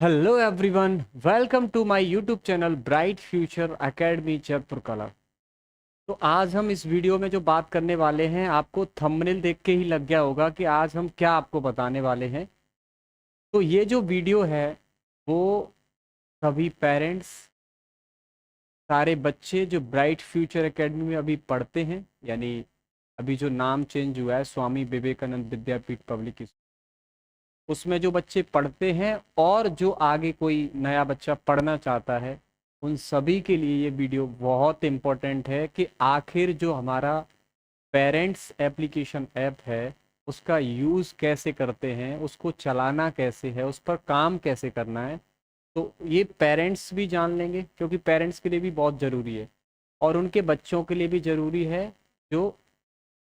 Hello everyone, welcome to my YouTube channel bright future academy Jaipur कला। तो आज हम इस वीडियो में जो बात करने वाले हैं, आपको थंबनेल देख के ही लग गया होगा कि आज हम क्या आपको बताने वाले हैं। तो ये जो वीडियो है वो सभी पेरेंट्स, सारे बच्चे जो ब्राइट फ्यूचर एकेडमी में अभी पढ़ते हैं, यानी अभी जो नाम चेंज हुआ है स्वामी विवेकानंद विद्यापीठ पब्लिक स्कूल, उसमें जो बच्चे पढ़ते हैं और जो आगे कोई नया बच्चा पढ़ना चाहता है, उन सभी के लिए ये वीडियो बहुत इम्पोर्टेंट है कि आखिर जो हमारा पेरेंट्स एप्लीकेशन ऐप है उसका यूज़ कैसे करते हैं, उसको चलाना कैसे है, उस पर काम कैसे करना है। तो ये पेरेंट्स भी जान लेंगे क्योंकि पेरेंट्स के लिए भी बहुत ज़रूरी है और उनके बच्चों के लिए भी ज़रूरी है जो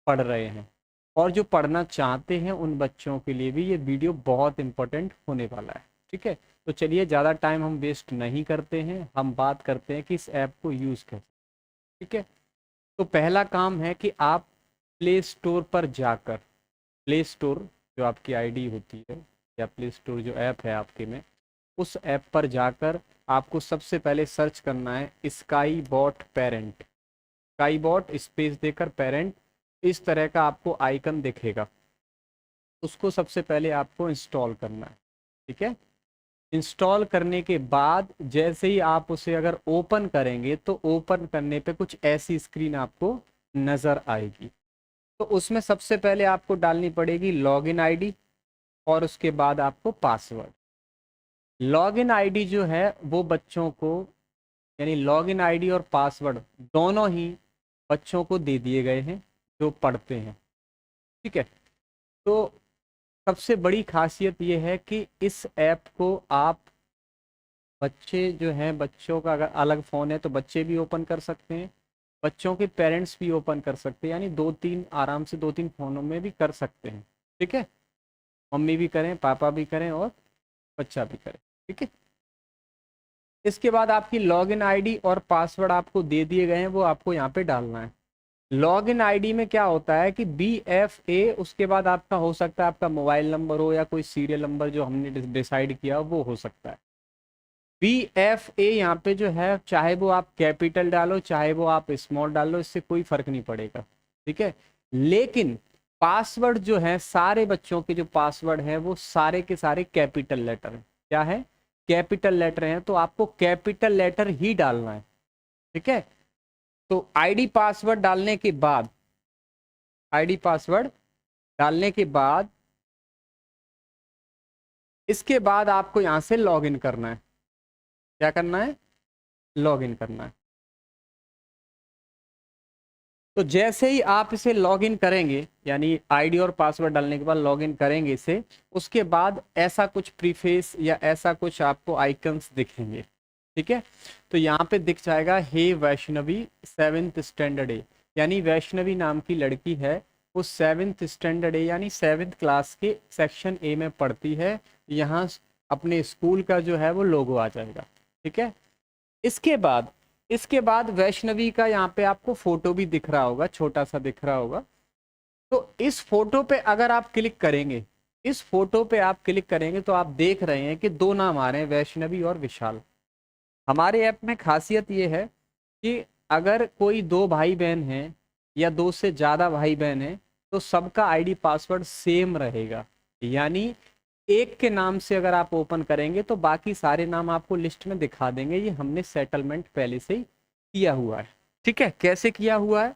पढ़ रहे हैं, और जो पढ़ना चाहते हैं उन बच्चों के लिए भी ये वीडियो बहुत इम्पोर्टेंट होने वाला है। ठीक है, तो चलिए ज़्यादा टाइम हम वेस्ट नहीं करते हैं, हम बात करते हैं कि इस ऐप को यूज़ कैसे। ठीक है, तो पहला काम है कि आप प्ले स्टोर पर जाकर, प्ले स्टोर जो आपकी आईडी होती है या प्ले स्टोर जो ऐप है आपके में, उस ऐप पर जाकर आपको सबसे पहले सर्च करना है sky bot parent. Sky bot space देकर पेरेंट, इस तरह का आपको आइकन दिखेगा। उसको सबसे पहले आपको इंस्टॉल करना है। ठीक है, इंस्टॉल करने के बाद जैसे ही आप उसे अगर ओपन करेंगे तो ओपन करने पे कुछ ऐसी स्क्रीन आपको नज़र आएगी। तो उसमें सबसे पहले आपको डालनी पड़ेगी लॉगिन आईडी और उसके बाद आपको पासवर्ड। लॉगिन आईडी जो है वो बच्चों को, यानी लॉगिन आईडी और पासवर्ड दोनों ही बच्चों को दे दिए गए हैं जो पढ़ते हैं। ठीक है, तो सबसे बड़ी खासियत ये है कि इस ऐप को आप, बच्चे जो हैं, बच्चों का अगर अलग फ़ोन है तो बच्चे भी ओपन कर सकते हैं, बच्चों के पेरेंट्स भी ओपन कर सकते हैं, यानी दो तीन आराम से दो तीन फ़ोनों में भी कर सकते हैं। ठीक है, मम्मी भी करें, पापा भी करें और बच्चा भी करे। ठीक है, इसके बाद आपकी लॉगिन आईडी और पासवर्ड आपको दे दिए गए हैं, वो आपको यहाँ पे डालना है। लॉगिन आईडी में क्या होता है कि BFA, उसके बाद आपका हो सकता है आपका मोबाइल नंबर हो या कोई सीरियल नंबर जो हमने डिसाइड किया वो हो सकता है। BFA यहाँ पे जो है, चाहे वो आप कैपिटल डालो चाहे वो आप स्मॉल डालो, इससे कोई फर्क नहीं पड़ेगा। ठीक है, लेकिन पासवर्ड जो है, सारे बच्चों के जो पासवर्ड है वो सारे के सारे कैपिटल लेटर हैं। क्या है? कैपिटल लेटर हैं, तो आपको कैपिटल लेटर ही डालना है। ठीक है, तो आईडी पासवर्ड डालने के बाद, आईडी पासवर्ड डालने के बाद इसके बाद आपको यहां से लॉगिन करना है। क्या करना है? लॉगिन करना है। तो जैसे ही आप इसे लॉगिन करेंगे, यानी आईडी और पासवर्ड डालने के बाद लॉगिन करेंगे इसे, उसके बाद ऐसा कुछ प्रीफेस या ऐसा कुछ आपको आइकन्स दिखेंगे। ठीक है, तो यहाँ पे दिख जाएगा हे वैष्णवी 7th स्टैंडर्ड ए, यानी वैष्णवी नाम की लड़की है, वो 7th स्टैंडर्ड ए यानी 7th क्लास के सेक्शन ए में पढ़ती है। यहाँ अपने स्कूल का जो है वो लोगो आ जाएगा। ठीक है, इसके बाद, इसके बाद वैष्णवी का यहाँ पे आपको फोटो भी दिख रहा होगा, छोटा सा दिख रहा होगा। तो इस फोटो पे अगर आप क्लिक करेंगे, इस फोटो पे आप क्लिक करेंगे तो आप देख रहे हैं कि दो नाम आ रहे हैं, वैष्णवी और विशाल। हमारे ऐप में खासियत ये है कि अगर कोई दो भाई बहन हैं या दो से ज़्यादा भाई बहन हैं तो सबका आईडी पासवर्ड सेम रहेगा, यानी एक के नाम से अगर आप ओपन करेंगे तो बाकी सारे नाम आपको लिस्ट में दिखा देंगे। ये हमने सेटलमेंट पहले से ही किया हुआ है। ठीक है, कैसे किया हुआ है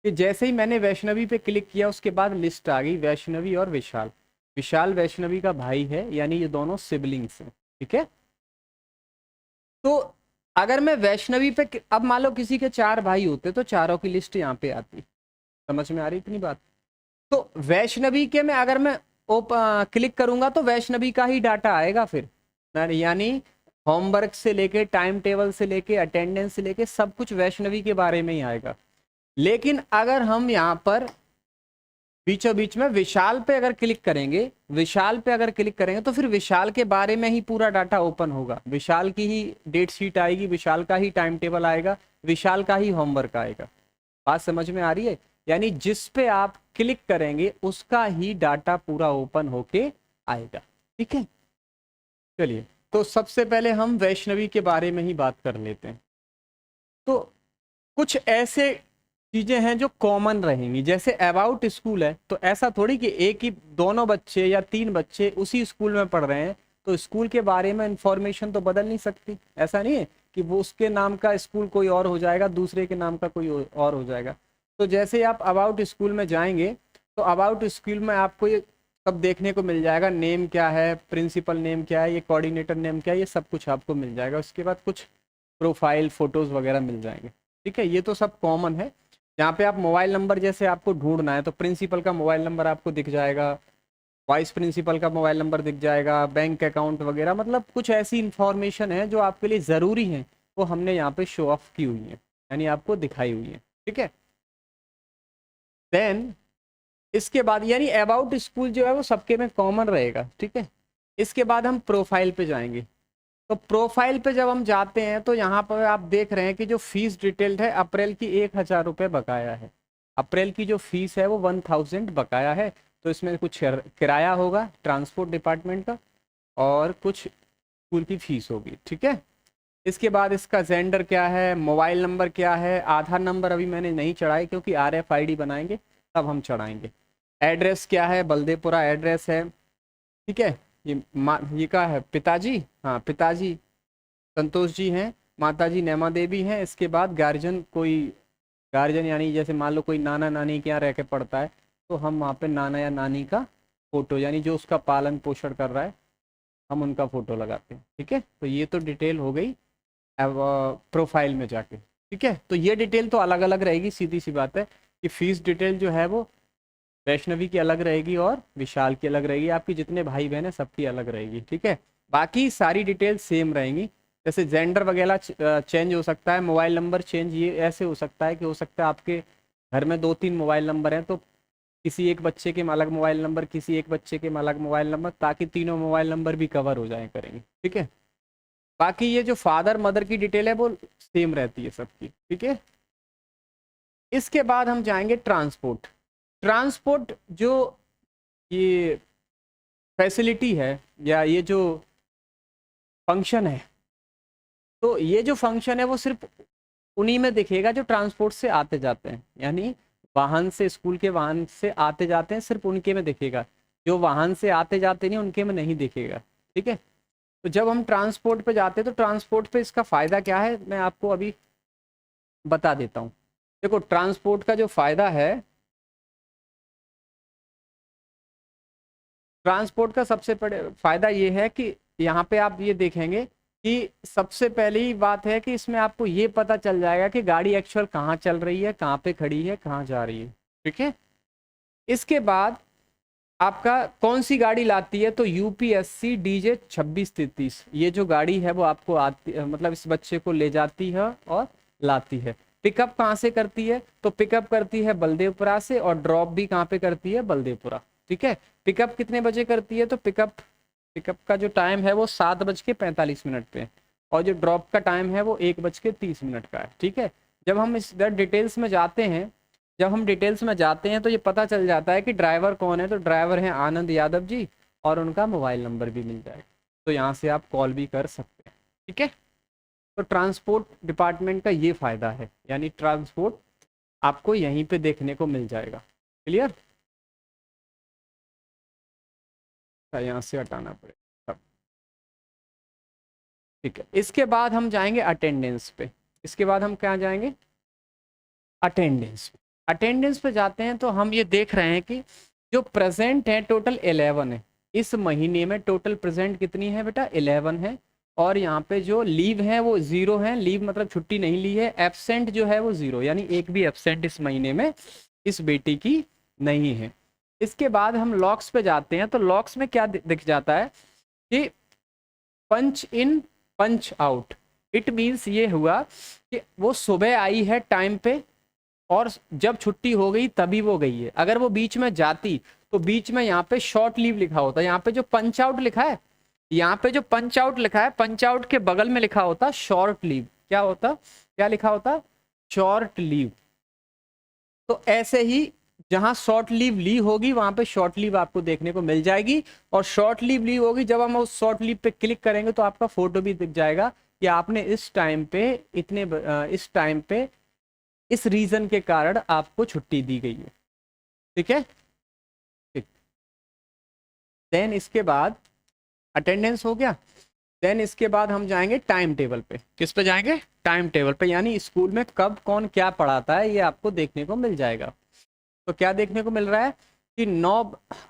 कि जैसे ही मैंने वैष्णवी पे क्लिक किया उसके बाद लिस्ट आ गई वैष्णवी और विशाल। विशाल वैष्णवी का भाई है, यानी ये दोनों सिबलिंग्स हैं। ठीक है, तो अगर मैं वैष्णवी पे, अब मान लो किसी के चार भाई होते तो चारों की लिस्ट यहाँ पे आती। समझ में आ रही इतनी बात? तो वैष्णवी के में अगर मैं क्लिक करूंगा तो वैष्णवी का ही डाटा आएगा फिर, यानी होमवर्क से लेके, टाइम टेबल से लेके, अटेंडेंस से लेके सब कुछ वैष्णवी के बारे में ही आएगा। लेकिन अगर हम यहाँ पर बीचों बीच में विशाल पे अगर क्लिक करेंगे, विशाल पे अगर क्लिक करेंगे तो फिर विशाल के बारे में ही पूरा डाटा ओपन होगा, विशाल की ही डेट शीट आएगी, विशाल का ही टाइम टेबल आएगा, विशाल का ही होमवर्क आएगा। बात समझ में आ रही है? यानी जिस पे आप क्लिक करेंगे उसका ही डाटा पूरा ओपन होके आएगा। ठीक है, चलिए तो सबसे पहले हम वैष्णवी के बारे में ही बात कर लेते हैं। तो कुछ ऐसे चीजें हैं जो कॉमन रहेंगी, जैसे अबाउट स्कूल है, तो ऐसा थोड़ी कि एक ही दोनों बच्चे या तीन बच्चे उसी स्कूल में पढ़ रहे हैं तो स्कूल के बारे में इंफॉर्मेशन तो बदल नहीं सकती। ऐसा नहीं है कि वो उसके नाम का स्कूल कोई और हो जाएगा, दूसरे के नाम का कोई और हो जाएगा। तो जैसे आप अबाउट स्कूल में जाएंगे तो अबाउट स्कूल में आपको ये सब देखने को मिल जाएगा, नेम क्या है, प्रिंसिपल नेम क्या है, ये कोऑर्डिनेटर नेम क्या है, ये सब कुछ आपको मिल जाएगा। उसके बाद कुछ प्रोफाइल फोटोज़ वगैरह मिल जाएंगे। ठीक है, ये तो सब कॉमन है। यहाँ पे आप मोबाइल नंबर जैसे आपको ढूंढना है तो प्रिंसिपल का मोबाइल नंबर आपको दिख जाएगा, वाइस प्रिंसिपल का मोबाइल नंबर दिख जाएगा, बैंक अकाउंट वगैरह, मतलब कुछ ऐसी इंफॉर्मेशन है जो आपके लिए ज़रूरी है, वो हमने यहाँ पे शो ऑफ की हुई है, यानी आपको दिखाई हुई है। ठीक है, देन इसके बाद यानी अबाउट स्कूल जो है वो सबके में कॉमन रहेगा। ठीक है, इसके बाद हम प्रोफाइल पे जाएंगे। तो प्रोफाइल पे जब हम जाते हैं तो यहाँ पर आप देख रहे हैं कि जो फीस डिटेल्ड है, अप्रैल की 1000 रुपये बकाया है। अप्रैल की जो फीस है वो 1000 बकाया है। तो इसमें कुछ किराया होगा ट्रांसपोर्ट डिपार्टमेंट का और कुछ स्कूल की फीस होगी। ठीक है, इसके बाद इसका जेंडर क्या है, मोबाइल नंबर क्या है, आधार नंबर अभी मैंने नहीं चढ़ाई क्योंकि RFID बनाएंगे तब हम चढ़ाएंगे। एड्रेस क्या है, बल्देपुरा एड्रेस है। ठीक है, ये का है पिताजी, हाँ पिताजी संतोष जी हैं, माताजी नैमा देवी हैं। इसके बाद गार्जियन, कोई गार्जियन यानी जैसे मान लो कोई नाना नानी के यहाँ रह के पढ़ता है तो हम वहाँ पे नाना या नानी का फोटो, यानी जो उसका पालन पोषण कर रहा है, हम उनका फोटो लगाते हैं। ठीक है, तो ये तो डिटेल हो गई अब प्रोफाइल में जाके। ठीक है, तो ये डिटेल तो अलग अलग रहेगी, सीधी सी बात है कि फीस डिटेल जो है वो वैष्णवी की अलग रहेगी और विशाल की अलग रहेगी, आपकी जितने भाई बहन हैं सबकी अलग रहेगी। ठीक है, बाकी सारी डिटेल सेम रहेंगी। जैसे जेंडर वगैरह चेंज हो सकता है, मोबाइल नंबर चेंज ये ऐसे हो सकता है कि हो सकता है आपके घर में 2-3 मोबाइल नंबर हैं तो किसी एक बच्चे के अलग मोबाइल नंबर, किसी एक बच्चे के अलग मोबाइल नंबर, ताकि तीनों मोबाइल नंबर भी कवर हो जाए करेंगे। ठीक है, बाकी ये जो फादर मदर की डिटेल है वो सेम रहती है सबकी। ठीक है, इसके बाद हम जाएंगे ट्रांसपोर्ट। ट्रांसपोर्ट जो ये फैसिलिटी है या ये जो फंक्शन है, तो ये जो फंक्शन है वो सिर्फ उन्हीं में दिखेगा जो ट्रांसपोर्ट से आते जाते हैं, यानी वाहन से, स्कूल के वाहन से आते जाते हैं, सिर्फ उनके में दिखेगा। जो वाहन से आते जाते नहीं उनके में नहीं दिखेगा। ठीक है, तो जब हम ट्रांसपोर्ट पे जाते हैं तो ट्रांसपोर्ट पे इसका फ़ायदा क्या है मैं आपको अभी बता देता हूँ। देखो ट्रांसपोर्ट का जो फ़ायदा है, ट्रांसपोर्ट का सबसे बड़े फ़ायदा ये है कि यहाँ पे आप ये देखेंगे कि सबसे पहली बात है कि इसमें आपको ये पता चल जाएगा कि गाड़ी एक्चुअल कहाँ चल रही है, कहाँ पे खड़ी है, कहाँ जा रही है। ठीक है, इसके बाद आपका कौन सी गाड़ी लाती है, तो UPSC DJ 2633 ये जो गाड़ी है वो आपको आती, मतलब इस बच्चे को ले जाती है और लाती है। पिकअप कहाँ से करती है, तो पिकअप करती है बलदेवपुरा से और ड्रॉप भी कहाँ पे करती है, बलदेवपुरा। ठीक है, पिकअप कितने बजे करती है, तो पिकअप का जो टाइम है वो 7:45 पे और जो ड्रॉप का टाइम है वो 1:30 का है। ठीक है, जब हम इस डिटेल्स में जाते हैं, तो ये पता चल जाता है कि ड्राइवर कौन है, तो ड्राइवर हैं आनंद यादव जी और उनका मोबाइल नंबर भी मिल जाएगा, तो यहाँ से आप कॉल भी कर सकते हैं। ठीक है, तो ट्रांसपोर्ट डिपार्टमेंट का ये फ़ायदा है, यानी ट्रांसपोर्ट आपको यहीं पे देखने को मिल जाएगा। क्लियर, यहाँ से हटाना पड़ेगा। ठीक है, इसके बाद हम जाएंगे अटेंडेंस पे। इसके बाद हम क्या जाएंगे, अटेंडेंस। अटेंडेंस पे जाते हैं तो हम ये देख रहे हैं कि जो प्रेजेंट है टोटल 11 है इस महीने में। टोटल प्रेजेंट कितनी है बेटा, 11 है। और यहाँ पे जो लीव है वो 0 है, लीव मतलब छुट्टी नहीं ली है। एब्सेंट जो है वो 0, यानी एक भी एब्सेंट इस महीने में इस बेटी की नहीं है। इसके बाद हम लॉक्स पे जाते हैं तो लॉक्स में क्या दिख जाता है कि पंच इन पंच आउट। इट मीन्स ये हुआ कि वो सुबह आई है टाइम पे और जब छुट्टी हो गई तभी वो गई है। अगर वो बीच में जाती तो बीच में यहाँ पे शॉर्ट लीव लिखा होता, यहाँ पे जो पंच आउट लिखा है, यहाँ पे जो पंच आउट लिखा है, पंच आउट के बगल में लिखा होता शॉर्ट लीव। क्या होता, क्या लिखा होता, शॉर्ट लीव। तो ऐसे ही जहां शॉर्ट लीव ली होगी वहां पे शॉर्ट लीव आपको देखने को मिल जाएगी, और शॉर्ट लीव ली होगी जब हम उस शॉर्ट लीव पे क्लिक करेंगे तो आपका फोटो भी दिख जाएगा कि आपने इस टाइम पे इस टाइम पे इस रीजन के कारण आपको छुट्टी दी गई है। ठीक है, ठीक। देन इसके बाद अटेंडेंस हो गया। देन इसके बाद हम जाएंगे टाइम टेबल पे। किस पे जाएंगे? टाइम टेबल पे, यानी स्कूल में कब कौन क्या पढ़ाता है ये आपको देखने को मिल जाएगा। तो क्या देखने को मिल रहा है कि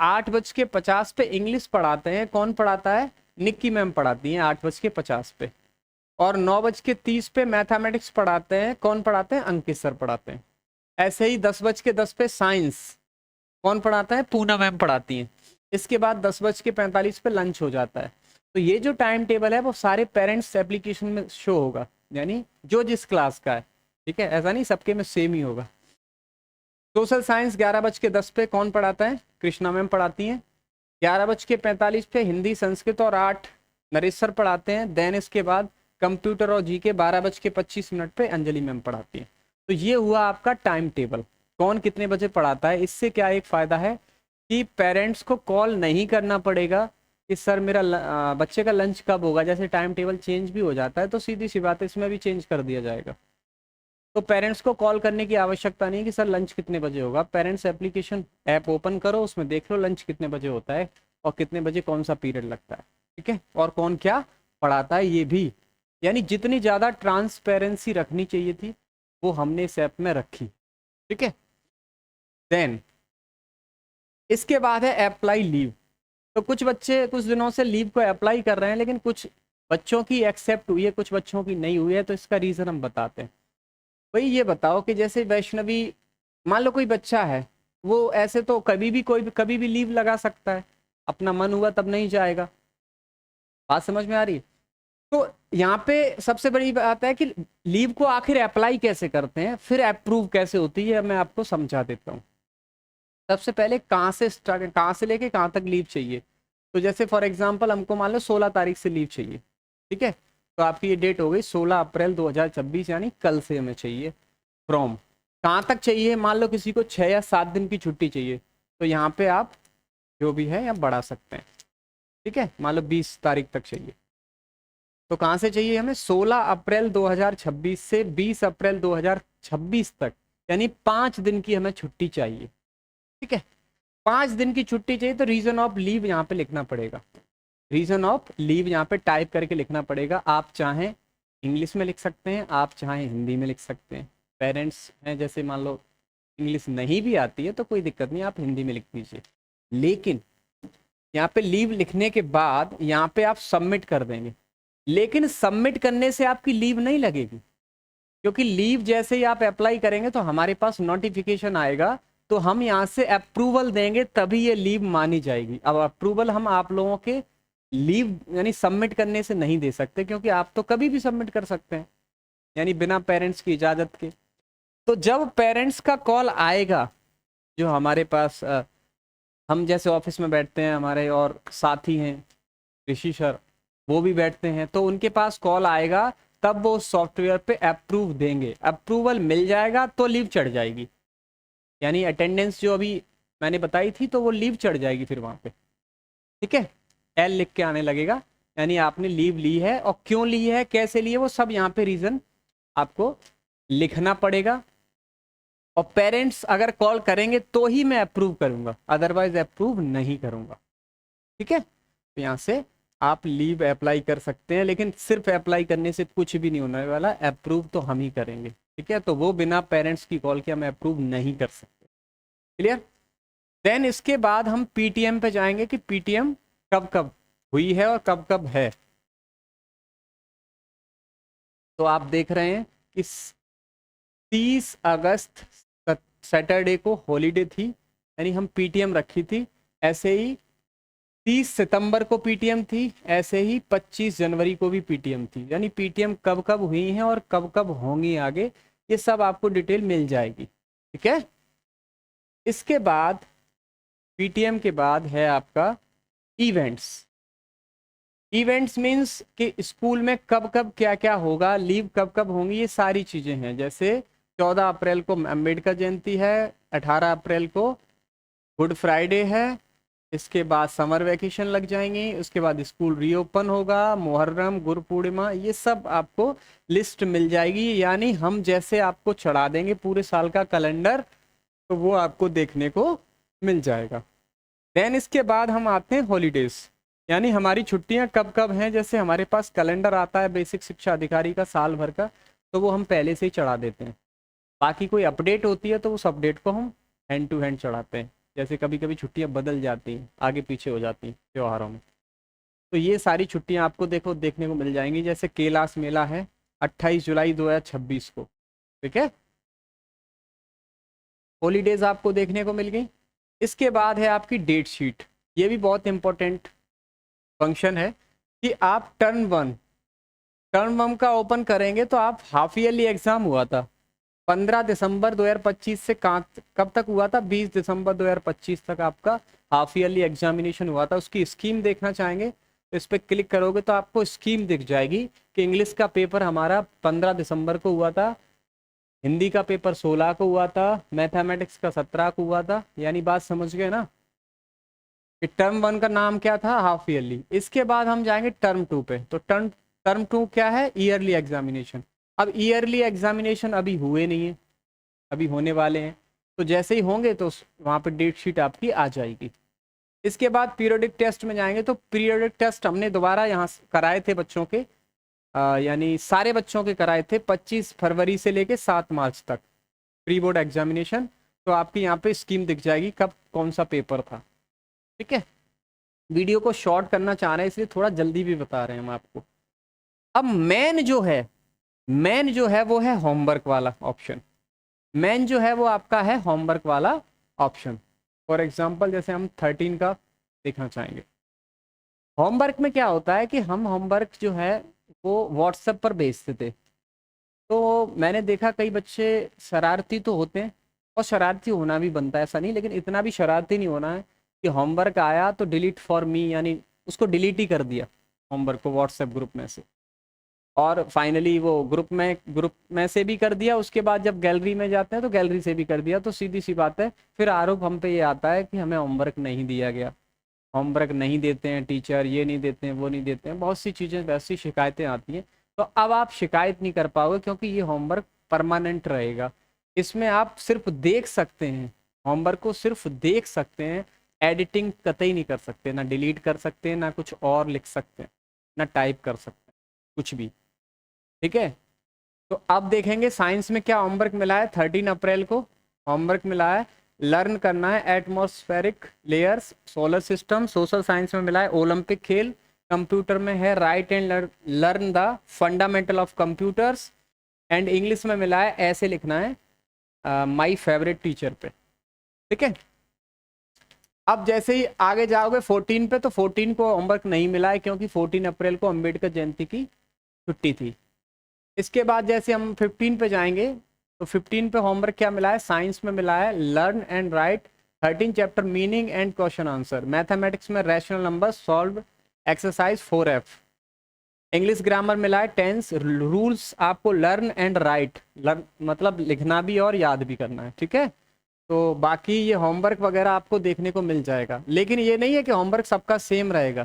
8:50 पे इंग्लिश पढ़ाते हैं। कौन पढ़ाता है? निक्की मैम पढ़ाती हैं 8:50 पे। और 9:30 पे मैथमेटिक्स पढ़ाते हैं। कौन पढ़ाते हैं? अंकित सर पढ़ाते हैं। ऐसे ही 10:10 पे साइंस कौन पढ़ाता है? पूना मैम पढ़ाती हैं। इसके बाद 10:45 पे लंच हो जाता है। तो ये जो टाइम टेबल है वो सारे पेरेंट्स एप्लीकेशन में शो होगा, यानी जो जिस क्लास का है। ठीक है, ऐसा नहीं सबके में सेम ही होगा। सोशल साइंस 11:10 पे कौन पढ़ाता है? कृष्णा मैम पढ़ाती हैं। 11:45 पे हिंदी, संस्कृत और आर्ट नरेश सर पढ़ाते हैं। देन इसके बाद कंप्यूटर और जीके 12:25 पे अंजलि मैम पढ़ाती हैं। तो ये हुआ आपका टाइम टेबल, कौन कितने बजे पढ़ाता है। इससे क्या एक फ़ायदा है कि पेरेंट्स को कॉल नहीं करना पड़ेगा कि सर मेरा बच्चे का लंच कब होगा। जैसे टाइम टेबल चेंज भी हो जाता है तो सीधी सी बात है इसमें भी चेंज कर दिया जाएगा। तो पेरेंट्स को कॉल करने की आवश्यकता नहीं कि सर लंच कितने बजे होगा। पेरेंट्स एप्लीकेशन ऐप ओपन करो, उसमें देख लो लंच कितने बजे होता है और कितने बजे कौन सा पीरियड लगता है। ठीक है, और कौन क्या पढ़ाता है ये भी। यानी जितनी ज़्यादा ट्रांसपेरेंसी रखनी चाहिए थी वो हमने इस ऐप में रखी। ठीक है। देन इसके बाद है अप्लाई लीव। तो कुछ बच्चे कुछ दिनों से लीव को अप्लाई कर रहे हैं, लेकिन कुछ बच्चों की एक्सेप्ट हुई है, कुछ बच्चों की नहीं हुई है। तो इसका रीज़न हम बताते हैं। भाई ये बताओ कि जैसे वैष्णवी, मान लो कोई बच्चा है, वो ऐसे तो कभी भी लीव लगा सकता है, अपना मन हुआ तब नहीं जाएगा। बात समझ में आ रही है? तो यहाँ पे सबसे बड़ी बात है कि लीव को आखिर अप्लाई कैसे करते हैं, फिर अप्रूव कैसे होती है, मैं आपको समझा देता हूँ। सबसे पहले कहाँ से लेके कहाँ तक लीव चाहिए। तो जैसे फॉर एग्जांपल हमको मान लो 16 तारीख से लीव चाहिए। ठीक है, तो आपकी ये डेट हो गई 16 अप्रैल 2026, यानी कल से हमें चाहिए। फ्रॉम कहाँ तक चाहिए? मान लो किसी को 6 या 7 दिन की छुट्टी चाहिए, तो यहाँ पे आप जो भी है यहाँ बढ़ा सकते हैं। ठीक है, मान लो 20 तारीख तक चाहिए, तो कहाँ से चाहिए हमें? 16 अप्रैल 2026 से 20 अप्रैल 2026 तक, यानी 5 दिन की हमें छुट्टी चाहिए। ठीक है, 5 दिन की छुट्टी चाहिए, तो रीजन ऑफ लीव यहाँ पे लिखना पड़ेगा। रीजन ऑफ लीव यहाँ पे टाइप करके लिखना पड़ेगा। आप चाहें इंग्लिश में लिख सकते हैं, आप चाहें हिंदी में लिख सकते हैं। पेरेंट्स हैं जैसे मान लो इंग्लिश नहीं भी आती है तो कोई दिक्कत नहीं, आप हिंदी में लिख दीजिए। लेकिन यहाँ पे लीव लिखने के बाद यहाँ पे आप सबमिट कर देंगे। लेकिन सबमिट करने से आपकी लीव नहीं लगेगी, क्योंकि लीव जैसे ही आप अप्लाई करेंगे तो हमारे पास नोटिफिकेशन आएगा, तो हम यहाँ से अप्रूवल देंगे तभी ये लीव मानी जाएगी। अब अप्रूवल हम आप लोगों के लीव यानी सबमिट करने से नहीं दे सकते, क्योंकि आप तो कभी भी सबमिट कर सकते हैं, यानी बिना पेरेंट्स की इजाज़त के। तो जब पेरेंट्स का कॉल आएगा, जो हमारे पास हम जैसे ऑफिस में बैठते हैं, हमारे और साथी हैं ऋषि सर, वो भी बैठते हैं, तो उनके पास कॉल आएगा तब वो सॉफ्टवेयर पे अप्रूव देंगे। अप्रूवल मिल जाएगा तो लीव चढ़ जाएगी, यानी अटेंडेंस जो अभी मैंने बताई थी तो वो लीव चढ़ जाएगी फिर वहाँ पे। ठीक है, एल लिख के आने लगेगा, यानी आपने लीव ली है और क्यों ली है, कैसे ली है, वो सब यहाँ पे रीज़न आपको लिखना पड़ेगा। और पेरेंट्स अगर कॉल करेंगे तो ही मैं अप्रूव करूँगा, अदरवाइज अप्रूव नहीं करूँगा। ठीक है, तो यहाँ से आप लीव अप्लाई कर सकते हैं, लेकिन सिर्फ अप्लाई करने से कुछ भी नहीं होने वाला, अप्रूव तो हम ही करेंगे। ठीक है, तो वो बिना पेरेंट्स की कॉल के हम अप्रूव नहीं कर सकते। क्लियर? देन इसके बाद हम पीटीएम पे जाएंगे कि पीटीएम कब कब हुई है और कब कब है। तो आप देख रहे हैं कि 30 अगस्त सैटरडे को हॉलीडे थी, यानी हम पीटीएम रखी थी। ऐसे ही 30 सितंबर को पीटीएम थी, ऐसे ही 25 जनवरी को भी पीटीएम थी। यानी पीटीएम कब कब हुई हैं और कब कब होंगी आगे, ये सब आपको डिटेल मिल जाएगी। ठीक है, इसके बाद पीटीएम के बाद है आपका इवेंट्स। इवेंट्स मीन्स कि स्कूल में कब कब क्या क्या होगा, लीव कब कब होंगी, ये सारी चीज़ें हैं। जैसे 14 अप्रैल को अम्बेडकर जयंती है, 18 अप्रैल को गुड फ्राइडे है, इसके बाद समर वैकेशन लग जाएंगी, उसके बाद स्कूल रीओपन होगा, मुहर्रम, गुरु पूर्णिमा, ये सब आपको लिस्ट मिल जाएगी। यानी हम जैसे आपको चढ़ा देंगे पूरे साल का कैलेंडर, तो वो आपको देखने को मिल जाएगा। देन इसके बाद हम आते हैं हॉलीडेज, यानी हमारी छुट्टियां कब कब हैं। जैसे हमारे पास कैलेंडर आता है बेसिक शिक्षा अधिकारी का साल भर का, तो वो हम पहले से ही चढ़ा देते हैं। बाकी कोई अपडेट होती है तो उस अपडेट को हम हैंड टू हैंड चढ़ाते हैं। जैसे कभी कभी छुट्टियां बदल जाती हैं, आगे पीछे हो जाती हैं त्योहारों में, तो ये सारी छुट्टियां आपको देखने को मिल जाएंगी। जैसे कैलाश मेला है 28 जुलाई 2026 को, ठीक है, हॉलीडेज आपको देखने को मिल गई। इसके बाद है आपकी डेट शीट। ये भी बहुत इंपॉर्टेंट फंक्शन है कि आप टर्म 1 का ओपन करेंगे तो आप हाफ ईयरली एग्जाम हुआ था 15 दिसंबर 2025 से कब तक हुआ था, 20 दिसंबर 2025 तक आपका हाफ ईयरली एग्जामिनेशन हुआ था। उसकी स्कीम देखना चाहेंगे तो इस पर क्लिक करोगे तो आपको स्कीम दिख जाएगी कि इंग्लिश का पेपर हमारा 15 दिसंबर को हुआ था, हिंदी का पेपर 16 को हुआ था, मैथमेटिक्स का 17 को हुआ था। यानी बात समझ गए ना कि टर्म 1 का नाम क्या था, हाफ ईयरली। इसके बाद हम जाएंगे टर्म 2 पे। तो टर्म 2 क्या है, ईयरली एग्जामिनेशन। अब ईयरली एग्जामिनेशन अभी हुए नहीं है, अभी होने वाले हैं, तो जैसे ही होंगे तो वहाँ पे डेट शीट आपकी आ जाएगी। इसके बाद पीरियोडिक टेस्ट में जाएंगे तो पीरियोडिक टेस्ट हमने दोबारा यहाँ कराए थे बच्चों के, यानी सारे बच्चों के कराए थे 25 फरवरी से लेके 7 मार्च तक प्री बोर्ड एग्जामिनेशन। तो आपकी यहाँ पे स्कीम दिख जाएगी कब कौन सा पेपर था, ठीक है। वीडियो को शॉर्ट करना चाह रहे हैं इसलिए थोड़ा जल्दी भी बता रहे हैं हम आपको। अब मेन जो है वो है होमवर्क वाला ऑप्शन। मेन जो है वो आपका है होमवर्क वाला ऑप्शन। फॉर एग्जांपल जैसे हम 13 का देखना चाहेंगे। होमवर्क में क्या होता है कि हम होमवर्क जो है वो व्हाट्सएप पर भेजते थे। तो मैंने देखा कई बच्चे शरारती तो होते हैं, और शरारती होना भी बनता है, ऐसा नहीं, लेकिन इतना भी शरारती नहीं होना है कि होमवर्क आया तो डिलीट फॉर मी, यानी उसको डिलीट ही कर दिया होमवर्क को व्हाट्सएप ग्रुप में से, और फाइनली वो ग्रुप में से भी कर दिया। उसके बाद जब गैलरी में जाते हैं तो गैलरी से भी कर दिया। तो सीधी सी बात है, फिर आरोप हम पे ये आता है कि हमें होमवर्क नहीं दिया गया, होमवर्क नहीं देते हैं टीचर, ये नहीं देते हैं, वो नहीं देते हैं, बहुत सी चीज़ें वैसी शिकायतें आती हैं। तो अब आप शिकायत नहीं कर पाओगे क्योंकि ये होमवर्क परमानेंट रहेगा। इसमें आप सिर्फ देख सकते हैं, होमवर्क को सिर्फ देख सकते हैं, एडिटिंग कतई नहीं कर सकते, ना डिलीट कर सकते हैं, ना कुछ और लिख सकते हैं, ना टाइप कर सकते हैं, कुछ भी, ठीक है। तो अब देखेंगे साइंस में क्या होमवर्क मिला है। 13 अप्रैल को होमवर्क मिला है, लर्न करना है atmospheric layers, solar system. Social science में मिला है ओलंपिक खेल। कंप्यूटर में है right and learn the fundamental of computers. And English में मिला है ऐसे लिखना है माय फेवरेट टीचर पे, ठीक है। अब जैसे ही आगे जाओगे 14 पे, तो 14 को होमवर्क नहीं मिला है क्योंकि 14 अप्रैल को अम्बेडकर जयंती की छुट्टी थी। इसके बाद जैसे हम 15 पे जाएंगे तो 15 पे होमवर्क क्या मिला है, साइंस में मिला है learn and write 13 chapter meaning and question answer. Mathematics में rational number solve exercise 4F। English grammar मिला है टेंस रूल्स, आपको लर्न एंड राइट, मतलब लिखना भी और याद भी करना है, ठीक है। तो बाकी ये होमवर्क वगैरह आपको देखने को मिल जाएगा, लेकिन ये नहीं है कि होमवर्क सबका सेम रहेगा।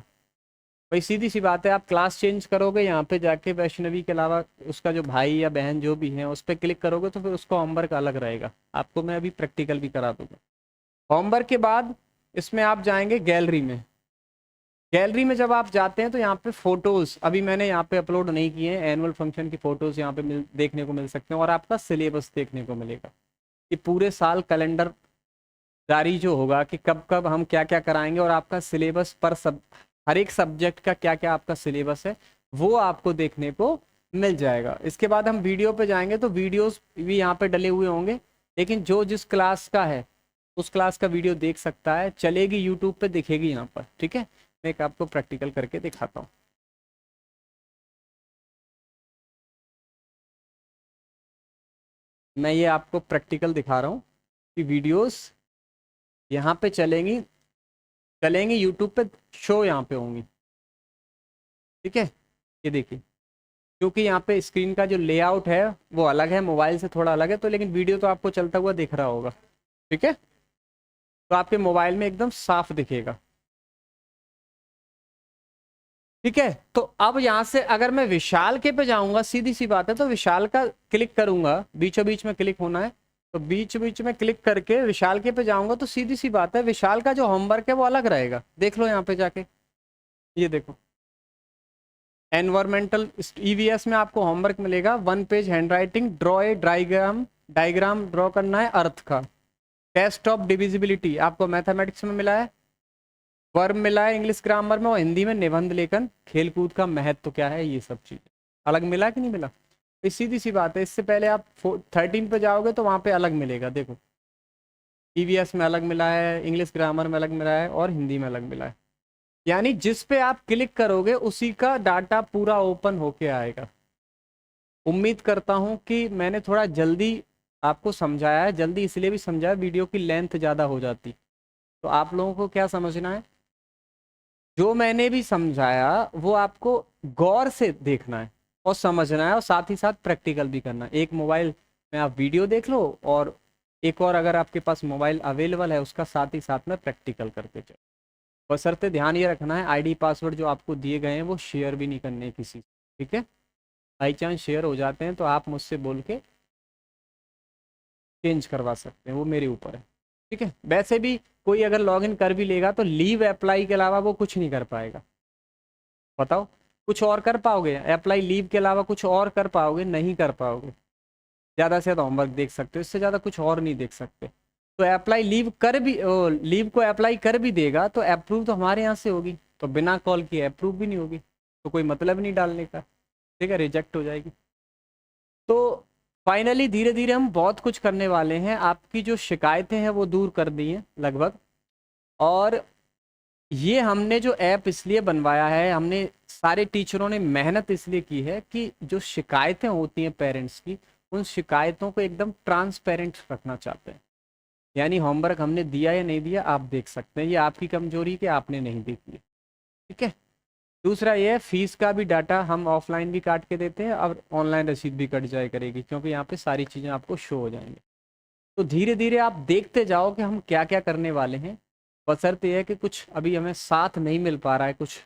भाई सीधी सी बात है, आप क्लास चेंज करोगे यहाँ पे जाके, वैष्णवी के अलावा उसका जो भाई या बहन जो भी है उस पर क्लिक करोगे तो फिर उसका होमवर्क अलग रहेगा। आपको मैं अभी प्रैक्टिकल भी करा दूंगा। होमवर्क के बाद इसमें आप जाएंगे गैलरी में। गैलरी में जब आप जाते हैं तो यहाँ पे फोटोज़ अभी मैंने यहाँ पे अपलोड नहीं किए हैं, एनुअल फंक्शन की फ़ोटोज़ यहाँ पे देखने को मिल सकते हैं, और आपका सिलेबस देखने को मिलेगा कि पूरे साल कैलेंडर जारी जो होगा कि कब कब हम क्या क्या कराएंगे, और आपका सिलेबस पर हर एक सब्जेक्ट का क्या क्या आपका सिलेबस है वो आपको देखने को मिल जाएगा। इसके बाद हम वीडियो पे जाएंगे तो वीडियोस भी यहाँ पे डले हुए होंगे, लेकिन जो जिस क्लास का है उस क्लास का वीडियो देख सकता है, चलेगी यूट्यूब पे, दिखेगी यहाँ पर, ठीक है। मैं एक आपको प्रैक्टिकल करके दिखाता हूँ। मैं ये आपको प्रैक्टिकल दिखा रहा हूँ कि वीडियोस यहाँ पे चलेंगी यूट्यूब पे, शो यहाँ पे होंगी, ठीक है। ये देखिए क्योंकि यहाँ पे स्क्रीन का जो लेआउट है वो अलग है, मोबाइल से थोड़ा अलग है, तो लेकिन वीडियो तो आपको चलता हुआ दिख रहा होगा, ठीक है। तो आपके मोबाइल में एकदम साफ दिखेगा, ठीक है। तो अब यहाँ से अगर मैं विशाल के पे जाऊंगा, सीधी सी बात है, तो विशाल का क्लिक करूंगा, बीचों बीच में क्लिक होना है, तो बीच बीच में क्लिक करके विशाल के पे जाऊंगा, तो सीधी सी बात है विशाल का जो होमवर्क है वो अलग रहेगा। देख लो यहाँ पे जाके, ये देखो एनवायरमेंटल ईवीएस में आपको होमवर्क मिलेगा, 1 page handwriting, draw a diagram, diagram draw करना है अर्थ का, टेस्ट ऑफ डिविजिबिलिटी आपको मैथमेटिक्स में मिला है, वर्ब मिला है इंग्लिश ग्रामर में, और हिंदी में निबंध लेखन, खेलकूद का महत्व क्या है, ये सब चीज़ अलग मिला कि नहीं मिला। तो सीधी सी बात है, इससे पहले आप 13 पे जाओगे तो वहाँ पे अलग मिलेगा, देखो ईवीएस में अलग मिला है, इंग्लिश ग्रामर में अलग मिला है, और हिंदी में अलग मिला है। यानी जिस पे आप क्लिक करोगे उसी का डाटा पूरा ओपन होके आएगा। उम्मीद करता हूँ कि मैंने थोड़ा जल्दी आपको समझाया है, जल्दी इसलिए भी समझाया वीडियो की लेंथ ज़्यादा हो जाती। तो आप लोगों को क्या समझना है, जो मैंने भी समझाया वो आपको गौर से देखना है और समझना है, और साथ ही साथ प्रैक्टिकल भी करना है। एक मोबाइल में आप वीडियो देख लो, और एक और अगर आपके पास मोबाइल अवेलेबल है उसका साथ ही साथ में प्रैक्टिकल करके चलो। बशर्ते ध्यान ये रखना है आईडी पासवर्ड जो आपको दिए गए हैं वो शेयर भी नहीं करने किसी से, ठीक है। बाई चांस शेयर हो जाते हैं तो आप मुझसे बोल के चेंज करवा सकते हैं, वो मेरे ऊपर है, ठीक है। वैसे भी कोई अगर लॉगिन कर भी लेगा तो लीव अप्लाई के अलावा वो कुछ नहीं कर पाएगा। बताओ कुछ और कर पाओगे अप्लाई लीव के अलावा, कुछ और कर पाओगे, नहीं कर पाओगे। ज़्यादा से ज़्यादा होमवर्क देख सकते हो, इससे ज़्यादा कुछ और नहीं देख सकते। तो अप्लाई लीव कर भी, लीव को अप्लाई कर भी देगा तो अप्रूव तो हमारे यहाँ से होगी, तो बिना कॉल किए अप्रूव भी नहीं होगी, तो कोई मतलब नहीं डालने का, ठीक है, रिजेक्ट हो जाएगी। तो फाइनली धीरे धीरे हम बहुत कुछ करने वाले हैं, आपकी जो शिकायतें हैं वो दूर कर दी हैं लगभग। और ये हमने जो ऐप इसलिए बनवाया है, हमने सारे टीचरों ने मेहनत इसलिए की है कि जो शिकायतें होती हैं पेरेंट्स की, उन शिकायतों को एकदम ट्रांसपेरेंट रखना चाहते हैं। यानी होमवर्क हमने दिया या नहीं दिया आप देख सकते हैं, ये आपकी कमजोरी कि आपने नहीं देखी है, ठीक है। दूसरा ये है फीस का भी डाटा हम ऑफलाइन भी काट के देते हैं, और ऑनलाइन रसीद भी कट जाया करेगी, क्योंकि यहाँ पे सारी चीज़ें आपको शो हो जाएंगी। तो धीरे धीरे आप देखते जाओ कि हम क्या क्या करने वाले हैं। बशर्ते यह है कि कुछ अभी हमें साथ नहीं मिल पा रहा है, कुछ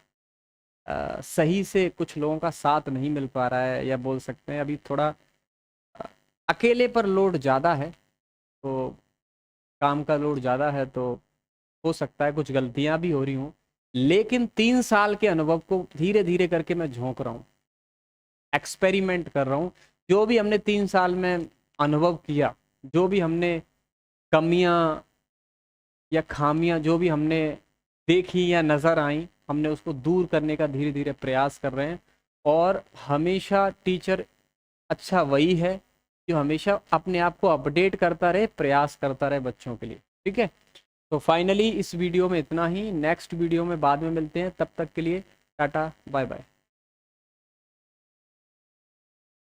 सही से कुछ लोगों का साथ नहीं मिल पा रहा है, या बोल सकते हैं अभी थोड़ा अकेले पर लोड ज़्यादा है, तो काम का लोड ज़्यादा है, तो हो सकता है कुछ गलतियां भी हो रही हूँ। लेकिन 3 साल के अनुभव को धीरे धीरे करके मैं झोंक रहा हूँ, एक्सपेरिमेंट कर रहा हूँ। जो भी हमने 3 साल में अनुभव किया, जो भी हमने कमियां या खामियां जो भी हमने देखी या नज़र आई, हमने उसको दूर करने का धीरे धीरे प्रयास कर रहे हैं। और हमेशा टीचर अच्छा वही है जो हमेशा अपने आप को अपडेट करता रहे, प्रयास करता रहे बच्चों के लिए, ठीक है। तो फाइनली इस वीडियो में इतना ही, नेक्स्ट वीडियो में बाद में मिलते हैं, तब तक के लिए टाटा बाय बाय।